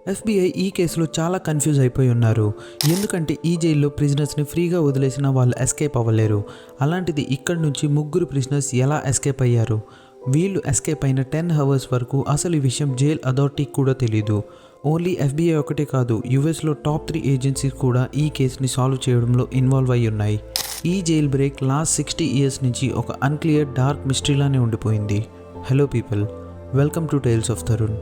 FBI ఈ కేసులో చాలా కన్ఫ్యూజ్ అయిపోయి ఉన్నారు. ఎందుకంటే ఈ జైల్లో ప్రిజనర్స్ని ఫ్రీగా వదిలేసినా వాళ్ళు ఎస్కేప్ అవ్వలేరు. అలాంటిది ఇక్కడి నుంచి ముగ్గురు ప్రిజనర్స్ ఎలా ఎస్కేప్ అయ్యారు? వీళ్ళు ఎస్కేప్ అయిన 10 అవర్స్ వరకు అసలు ఈ విషయం జైల్ అథారిటీకి కూడా తెలీదు. ఓన్లీ FBI ఒకటే కాదు, యుఎస్లో టాప్ 3 ఏజెన్సీస్ కూడా ఈ కేసుని సాల్వ్ చేయడంలో ఇన్వాల్వ్ అయి ఉన్నాయి. ఈ జైల్ బ్రేక్ లాస్ట్ 60 ఇయర్స్ నుంచి ఒక అన్క్లియర్ డార్క్ మిస్టరీలానే ఉండిపోయింది. Hello people, welcome to tales of Tarun.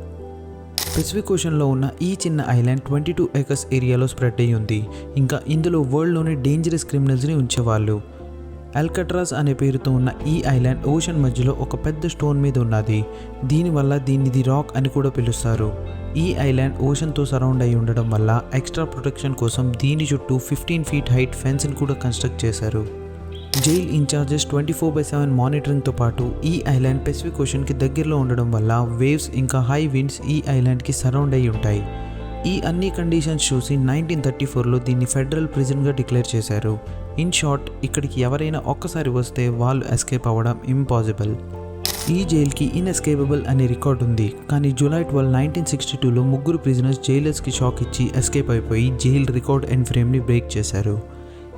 Pacific ఓషన్లో ఉన్న ఈ చిన్న ఐలాండ్ 22 ఏకర్స్ ఏరియాలో స్ప్రెడ్ అయ్యి ఉంది. ఇంకా ఇందులో వరల్డ్లోనే డేంజరస్ క్రిమినల్స్ని ఉంచేవాళ్ళు. అల్కట్రాజ్ అనే పేరుతో ఉన్న ఈ ఐలాండ్ ఓషన్ మధ్యలో ఒక పెద్ద స్టోన్ మీద ఉన్నది. దీనివల్ల దీన్ని ది రాక్ అని కూడా పిలుస్తారు. ఈ ఐలాండ్ ఓషన్తో సరౌండ్ అయి ఉండడం వల్ల ఎక్స్ట్రా ప్రొటెక్షన్ కోసం దీని చుట్టూ 15 ఫీట్ హైట్ ఫెన్స్ని కూడా కన్స్ట్రక్ట్ చేశారు. జైల్ ఇన్ఛార్జెస్ 24/7 మానిటరింగ్తో పాటు ఈ ఐలాండ్ పెసిఫిక్ ఓషన్కి దగ్గరలో ఉండడం వల్ల వేవ్స్ ఇంకా హై విండ్స్ ఈ ఐలాండ్కి సరౌండ్ అయి ఉంటాయి. ఈ అన్ని కండిషన్స్ చూసి 1934లో దీన్ని ఫెడరల్ ప్రిజన్గా డిక్లేర్ చేశారు. ఇన్ షార్ట్, ఇక్కడికి ఎవరైనా ఒక్కసారి వస్తే వాళ్ళు ఎస్కేప్ అవ్వడం ఇంపాసిబుల్. ఈ జైల్కి ఇన్ఎస్కేపబుల్ అనే రికార్డ్ ఉంది. కానీ జూలై 12, 1962లో ముగ్గురు ప్రిజనర్స్ జైలర్స్కి షాక్ ఇచ్చి ఎస్కేప్ అయిపోయి జైల్ రికార్డ్ అండ్ ఫ్రేమ్ని బ్రేక్ చేశారు.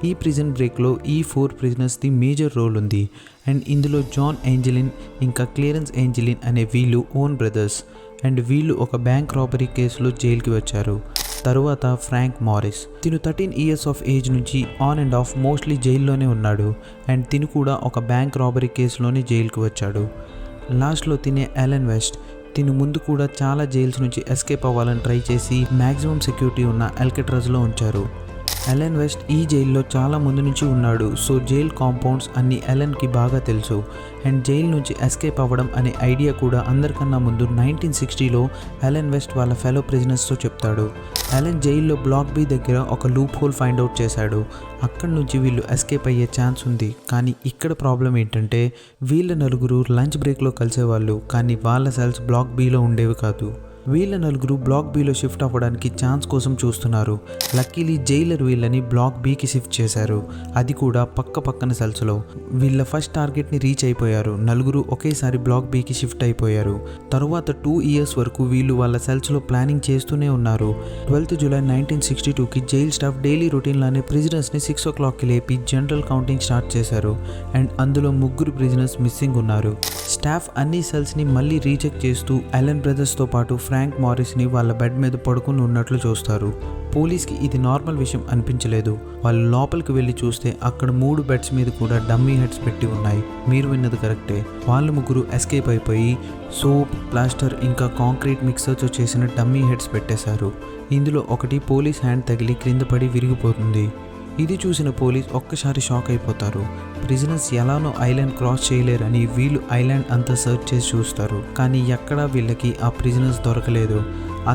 ఈ ప్రిజన్ బ్రేక్లో ఈ 4 ప్రిజనర్స్ది మేజర్ రోల్ ఉంది. అండ్ ఇందులో జాన్ ఏంజలిన్ ఇంకా క్లియరెన్స్ ఏంజలిన్ అనే వీళ్ళు ఓన్ బ్రదర్స్. అండ్ వీళ్ళు ఒక బ్యాంక్ రాబరీ కేసులో జైలుకి వచ్చారు. తరువాత ఫ్రాంక్ మారిస్, తిను 13 ఇయర్స్ ఆఫ్ ఏజ్ నుంచి ఆన్ అండ్ ఆఫ్ మోస్ట్లీ జైల్లోనే ఉన్నాడు. అండ్ తిను కూడా ఒక బ్యాంక్ రాబరీ కేసులోనే జైలుకి వచ్చాడు. లాస్ట్లో తినే అలెన్ వెస్ట్, తిను ముందు కూడా చాలా జైల్స్ నుంచి ఎస్కేప్ అవ్వాలని ట్రై చేసి మ్యాక్సిమం సెక్యూరిటీ ఉన్న అల్కట్రాజ్లో ఉంచారు. అలెన్ వెస్ట్ ఈ జైల్లో చాలా ముందు నుంచి ఉన్నాడు. సో జైల్ కాంపౌండ్స్ అన్ని అలెన్కి బాగా తెలుసు. అండ్ జైల్ నుంచి ఎస్కేప్ అవ్వడం అనే ఐడియా కూడా అందరికన్నా ముందు 1960లో అలెన్ వెస్ట్ వాళ్ళ ఫెలో ప్రిజనర్స్తో చెప్తాడు. అలెన్ జైల్లో బ్లాక్ బి దగ్గర ఒక లూప్ హోల్ ఫైండ్ అవుట్ చేశాడు. అక్కడి నుంచి వీళ్ళు ఎస్కేప్ అయ్యే ఛాన్స్ ఉంది. కానీ ఇక్కడ ప్రాబ్లం ఏంటంటే వీళ్ళ నలుగురు లంచ్ బ్రేక్లో కలిసేవాళ్ళు, కానీ వాళ్ళ సెల్స్ బ్లాక్ బిలో ఉండేవి కాదు. వీళ్ళ నలుగురు బ్లాక్ బిలో షిఫ్ట్ అవ్వడానికి ఛాన్స్ కోసం చూస్తున్నారు. లక్కీలీ జైలర్ వీళ్ళని బ్లాక్ బికి షిఫ్ట్ చేశారు, అది కూడా పక్కన సెల్స్లో. వీళ్ళ ఫస్ట్ టార్గెట్ని రీచ్ అయిపోయారు. నలుగురు ఒకేసారి బ్లాక్ బికి షిఫ్ట్ అయిపోయారు. తరువాత 2 ఇయర్స్ వరకు వీళ్ళు వాళ్ళ సెల్స్లో ప్లానింగ్ చేస్తూనే ఉన్నారు. 12 జూలై 1962కి జైల్ స్టాఫ్ డైలీ రొటీన్లానే ప్రిజనర్స్ని 6 o'clockకి లేపి జనరల్ కౌంటింగ్ స్టార్ట్ చేశారు. అండ్ అందులో ముగ్గురు ప్రిజనర్స్ మిస్సింగ్ ఉన్నారు. స్టాఫ్ అన్ని సెల్స్ని మళ్ళీ రీచెక్ చేస్తూ అలెన్ బ్రదర్స్తో పాటు ఫ్రాంక్ మారిస్ని వాళ్ళ బెడ్ మీద పడుకుని ఉన్నట్లు చూస్తారు. పోలీస్కి ఇది నార్మల్ విషయం అనిపించలేదు. వాళ్ళు లోపలికి వెళ్ళి చూస్తే అక్కడ 3 బెడ్స్ మీద కూడా డమ్మీ హెడ్స్ పెట్టి ఉన్నాయి. మీరు విన్నది కరెక్టే. వాళ్ళు ముగ్గురు ఎస్కేప్ అయిపోయి సోప్, ప్లాస్టర్ ఇంకా కాంక్రీట్ మిక్సర్తో చేసిన డమ్మీ హెడ్స్ పెట్టేశారు. ఇందులో ఒకటి పోలీస్ హ్యాండ్ తగిలి క్రింద పడి విరిగిపోతుంది. ఇది చూసిన పోలీస్ ఒక్కసారి షాక్ అయిపోతారు. ప్రిజనర్స్ ఎలానో ఐలాండ్ క్రాస్ చేయలేరని వీళ్ళు ఐలాండ్ అంతా సర్చ్ చేసి చూస్తారు. కానీ ఎక్కడా వీళ్ళకి ఆ ప్రిజనర్స్ దొరకలేదు.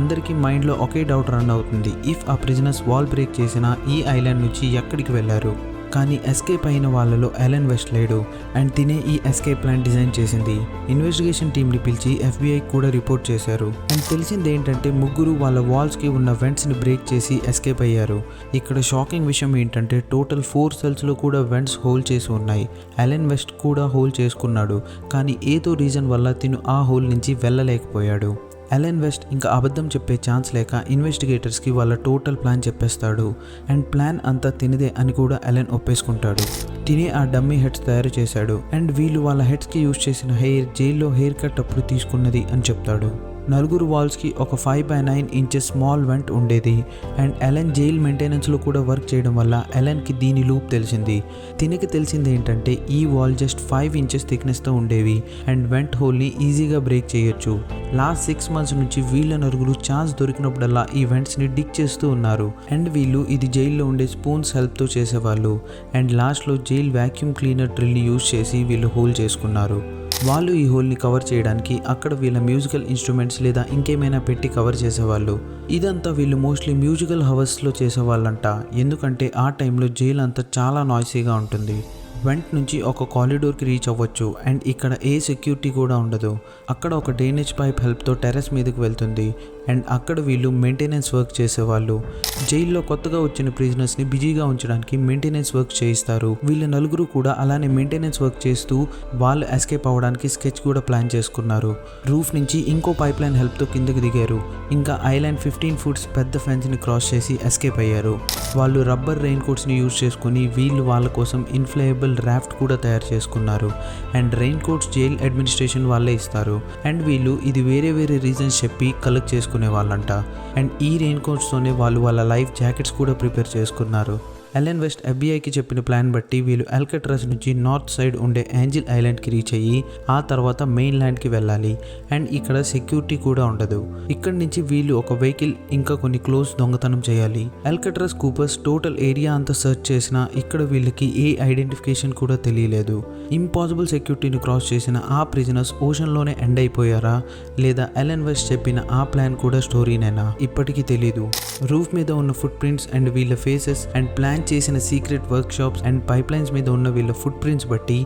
అందరికీ మైండ్లో ఒకే డౌట్ రన్ అవుతుంది. ఇఫ్ ఆ ప్రిజనర్స్ వాల్ బ్రేక్ చేసినా ఈ ఐలాండ్ నుంచి ఎక్కడికి వెళ్ళారు? కానీ ఎస్కేప్ అయిన వాళ్ళలో అలెన్ వెస్ట్ లేడు. అండ్ తినే ఈ ఎస్కేప్ ప్లాన్ డిజైన్ చేసింది. ఇన్వెస్టిగేషన్ టీమ్ని పిలిచి FBI కూడా రిపోర్ట్ చేశారు. అండ్ తెలిసింది ఏంటంటే ముగ్గురు వాళ్ళ వాల్స్కి ఉన్న వెంట్స్ని బ్రేక్ చేసి ఎస్కేప్ అయ్యారు. ఇక్కడ షాకింగ్ విషయం ఏంటంటే టోటల్ 4 సెల్స్లో కూడా వెంట్స్ హోల్ చేసి ఉన్నాయి. అలెన్ వెస్ట్ కూడా హోల్ చేసుకున్నాడు. కానీ ఏదో రీజన్ వల్ల తిను ఆ హోల్ నుంచి వెళ్ళలేకపోయాడు. అలెన్ వెస్ట్ ఇంకా అబద్ధం చెప్పే ఛాన్స్ లేక ఇన్వెస్టిగేటర్స్కి వాళ్ళ టోటల్ ప్లాన్ చెప్పేస్తాడు. అండ్ ప్లాన్ అంతా తినదే అని కూడా అలెన్ ఒప్పేసుకుంటాడు. తినే ఆ డమ్మీ హెడ్స్ తయారు చేశాడు. అండ్ వీళ్ళు వాళ్ళ హెడ్స్కి యూజ్ చేసిన హెయిర్ జైల్లో హెయిర్ కట్ అప్పుడు తీసుకున్నది అని చెప్తాడు. నలుగురు వాల్స్కి ఒక 5/9 ఇంచెస్ స్మాల్ వెంట్ ఉండేది. అండ్ అలెన్ జైల్ మెయింటెనెన్స్లో కూడా వర్క్ చేయడం వల్ల అలెన్కి దీని లూప్ తెలిసింది. తినకి తెలిసింది ఏంటంటే ఈ వాల్ జస్ట్ 5 ఇంచెస్ థిక్నెస్తో ఉండేవి. అండ్ వెంట్ హోల్ని ఈజీగా బ్రేక్ చేయొచ్చు. లాస్ట్ 6 months నుంచి వీళ్ళ నలుగురు ఛాన్స్ దొరికినప్పుడల్లా ఈ వెంట్స్ని డిక్ చేస్తూ ఉన్నారు. అండ్ వీళ్ళు ఇది జైల్లో ఉండే స్పూన్స్ హెల్ప్తో చేసేవాళ్ళు. అండ్ లాస్ట్లో జైల్ వ్యాక్యూమ్ క్లీనర్ డ్రిల్ని యూజ్ చేసి వీళ్ళు హోల్ చేసుకున్నారు. వాళ్ళు ఈ హోల్ని కవర్ చేయడానికి అక్కడ వీళ్ళ మ్యూజికల్ ఇన్స్ట్రుమెంట్స్ లేదా ఇంకేమైనా పెట్టి కవర్ చేసేవాళ్ళు. ఇదంతా వీళ్ళు మోస్ట్లీ మ్యూజికల్ హవర్స్లో చేసేవాళ్ళంట. ఎందుకంటే ఆ టైంలో జైల్ అంతా చాలా నాయిసీగా ఉంటుంది. వెంట్ నుంచి ఒక కారిడోర్కి రీచ్ అవ్వచ్చు అండ్ ఇక్కడ ఏ సెక్యూరిటీ కూడా ఉండదు. అక్కడ ఒక డ్రైనేజ్ పైప్ హెల్ప్తో టెర్రస్ మీదకి వెళ్తుంది అండ్ అక్కడ వీళ్ళు మెయింటెనెన్స్ వర్క్ చేసేవాళ్ళు. జైల్లో కొత్తగా వచ్చిన ప్రిజనర్స్ని బిజీగా ఉంచడానికి మెయింటెనెన్స్ వర్క్ చేయిస్తారు. వీళ్ళు నలుగురు కూడా అలానే మెయింటెనెన్స్ వర్క్ చేస్తూ వాళ్ళు ఎస్కేప్ అవ్వడానికి స్కెచ్ కూడా ప్లాన్ చేసుకున్నారు. రూఫ్ నుంచి ఇంకో పైప్ లైన్ హెల్ప్తో కిందకి దిగారు. ఇంకా ఐలాండ్ 15 ఫుట్స్ పెద్ద ఫెన్స్ని క్రాస్ చేసి ఎస్కేప్ అయ్యారు. వాళ్ళు రబ్బర్ రెయిన్ కోట్స్ని యూజ్ చేసుకుని వీళ్ళు వాళ్ళ కోసం ఇన్ఫ్లేయబుల్ రాఫ్ట్ కూడా తయారు చేసుకున్నారు and rain coats jail administration వాళ్ళే ఇస్తారు. అండ్ వీళ్ళు ఇది వేరే రీజన్స్ చెప్పి కలెక్ట్ చేసుకునే వాళ్ళంట. అండ్ ఈ రెయిన్ కోట్స్తోనే వాళ్ళు వాళ్ళ లైఫ్ జాకెట్స్ కూడా ప్రిపేర్ చేసుకున్నారు. ఎలెన్ వెస్ట్ ఎఫ్బీఐకి చెప్పిన ప్లాన్ బట్టి వీళ్ళు అల్కట్రాజ్ నుంచి నార్త్ సైడ్ ఉండే ఏంజిల్ ఐలాండ్కి రీచ్ అయ్యి ఆ తర్వాత మెయిన్ ల్యాండ్కి వెళ్ళాలి. అండ్ ఇక్కడ సెక్యూరిటీ కూడా ఉండదు. ఇక్కడి నుంచి వీళ్ళు ఒక వెహికల్ ఇంకా కొన్ని క్లోజ్ దొంగతనం చేయాలి. అల్కట్రాజ్ కూపర్స్ టోటల్ ఏరియా అంతా సెర్చ్ చేసినా ఇక్కడ వీళ్ళకి ఏ ఐడెంటిఫికేషన్ కూడా తెలియలేదు. ఇంపాసిబుల్ సెక్యూరిటీని క్రాస్ చేసిన ఆ ప్రిజనర్స్ ఓషన్లోనే ఎండ్ అయిపోయారా లేదా ఎలెన్ వెస్ట్ చెప్పిన ఆ ప్లాన్ కూడా స్టోరీనేనా ఇప్పటికీ తెలీదు. రూఫ్ మీద ఉన్న ఫుట్ ప్రింట్స్ అండ్ వీళ్ళ ఫేసెస్ అండ్ ప్లాన్ చేసిన secret workshops and pipelines మీద ఉన్న వీళ్ళ ఫుట్ ప్రింట్స్ బట్టి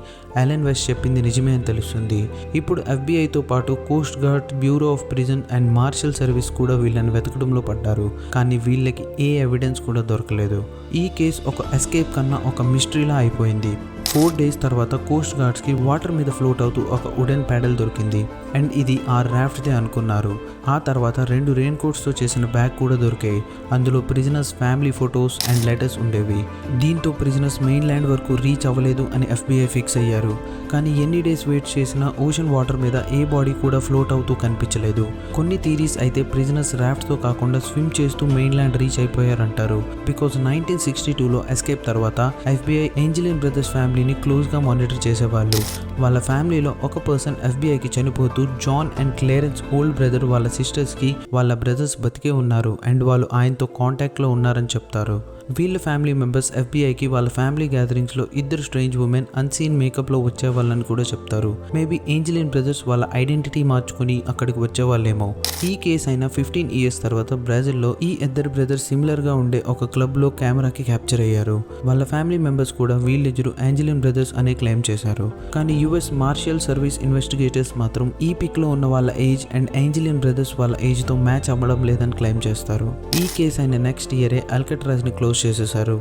ఎలెన్ వెస్ట్ చెప్పింది నిజమే అని తెలుస్తుంది. ఇప్పుడు ఎఫ్బీఐతో పాటు Coast Guard, Bureau of Prison and Marshal Service కూడా వీళ్ళని వెతకడంలో పడ్డారు. కానీ వీళ్ళకి ఏ ఎవిడెన్స్ కూడా దొరకలేదు. ఈ కేసు ఒక ఎస్కేప్ కన్నా ఒక మిస్టరీలా అయిపోయింది. 4 days తర్వాత కోస్ట్ గార్డ్స్కి వాటర్ మీద ఫ్లోట్ అవుతూ ఒక వుడెన్ ప్యాడల్ దొరికింది అండ్ ఇది ఆ రాఫ్ట్దే అనుకున్నారు. ఆ తర్వాత 2 రెయిన్ కోట్స్తో చేసిన బ్యాగ్ కూడా దొరికాయి. అందులో prisoners family photos and letters ఉండేవి. దీంతో ప్రిజనర్స్ మెయిన్ ల్యాండ్ వరకు రీచ్ అవ్వలేదు అని ఎఫ్బీఐ ఫిక్స్ అయ్యారు. కానీ ఎన్ని డేస్ వెయిట్ చేసినా ఓషన్ వాటర్ మీద ఏ బాడీ కూడా ఫ్లోట్ అవుతూ కనిపించలేదు. కొన్ని థీరీస్ అయితే ప్రిజనర్స్ రాఫ్ట్తో కాకుండా స్విమ్ చేస్తూ మెయిన్ ల్యాండ్ రీచ్ అయిపోయారంటారు. బికాజ్ 1962లో ఎస్కేప్ తర్వాత ఎఫ్బీఐ ఏంజలిన్ బ్రదర్స్ ఫ్యామిలీని క్లోజ్గా మానిటర్ చేసేవాళ్ళు. వాళ్ళ ఫ్యామిలీలో ఒక పర్సన్ ఎఫ్బీఐకి చనిపోతూ జాన్ అండ్ క్లేరెన్స్ ఓల్డ్ బ్రదర్ వాళ్ళ సిస్టర్స్కి వాళ్ళ బ్రదర్స్ బతికే ఉన్నారు అండ్ వాళ్ళు ఆయనతో కాంటాక్ట్లో ఉన్నారని చెప్తారు. వీళ్ళ ఫ్యామిలీ మెంబర్స్ ఎఫ్బీఐకి వాళ్ళ ఫ్యామిలీ గ్యాదరింగ్స్లో 2 స్ట్రేంజ్ ఉమెన్ అన్సీన్ మేకప్లో వచ్చేవాళ్ళని కూడా చెప్తారు. మేబీ ఏంజలిన్ బ్రదర్స్ వాళ్ళ ఐడెంటిటీ మార్చుకుని అక్కడికి వచ్చేవాళ్ళేమో. ఈ కేసు అయిన 15 years తర్వాత బ్రెజిల్లో ఈ 2 బ్రదర్స్ సిమిలర్గా ఉండే ఒక క్లబ్లో కెమెరాకి క్యాప్చర్ అయ్యారు. వాళ్ళ ఫ్యామిలీ మెంబర్స్ కూడా వీళ్ళిద్దరు ఏంజలిన్ బ్రదర్స్ అనే క్లెయిమ్ చేశారు. కానీ యుఎస్ మార్షల్ సర్వీస్ ఇన్వెస్టిగేటర్స్ మాత్రం ఈ పిక్లో ఉన్న వాళ్ళ ఏజ్ అండ్ ఏంజలిన్ బ్రదర్స్ వాళ్ళ ఏజ్తో మ్యాచ్ అవ్వడం లేదని క్లెయిమ్ చేస్తారు. ఈ కేసు అయిన నెక్స్ట్ ఇయరే అల్కట్రాజ్ని క్లోజ్ చేసేశారు.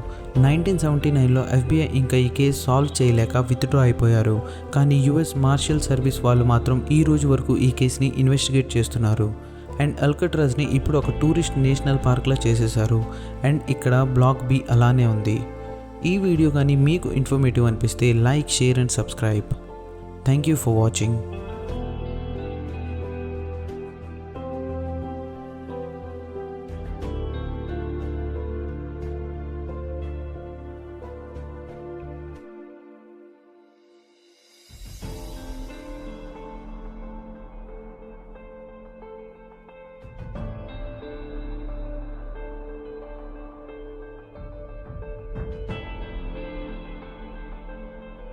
1979లో ఎఫ్బీఐ ఇంకా ఈ కేసు సాల్వ్ చేయలేక విత్డ్రా అయిపోయారు. కానీ యుఎస్ మార్షల్ సర్వీస్ వాళ్ళు మాత్రం ఈ రోజు వరకు ఈ కేసుని ఇన్వెస్టిగేట్ చేస్తున్నారు. అండ్ అల్కట్రాజ్ని ఇప్పుడు ఒక టూరిస్ట్ నేషనల్ పార్క్లా చేసేశారు. అండ్ ఇక్కడ బ్లాక్ బి అలానే ఉంది. ఈ వీడియో కానీ మీకు ఇన్ఫర్మేటివ్ అనిపిస్తే like, share and subscribe. Thank you for watching.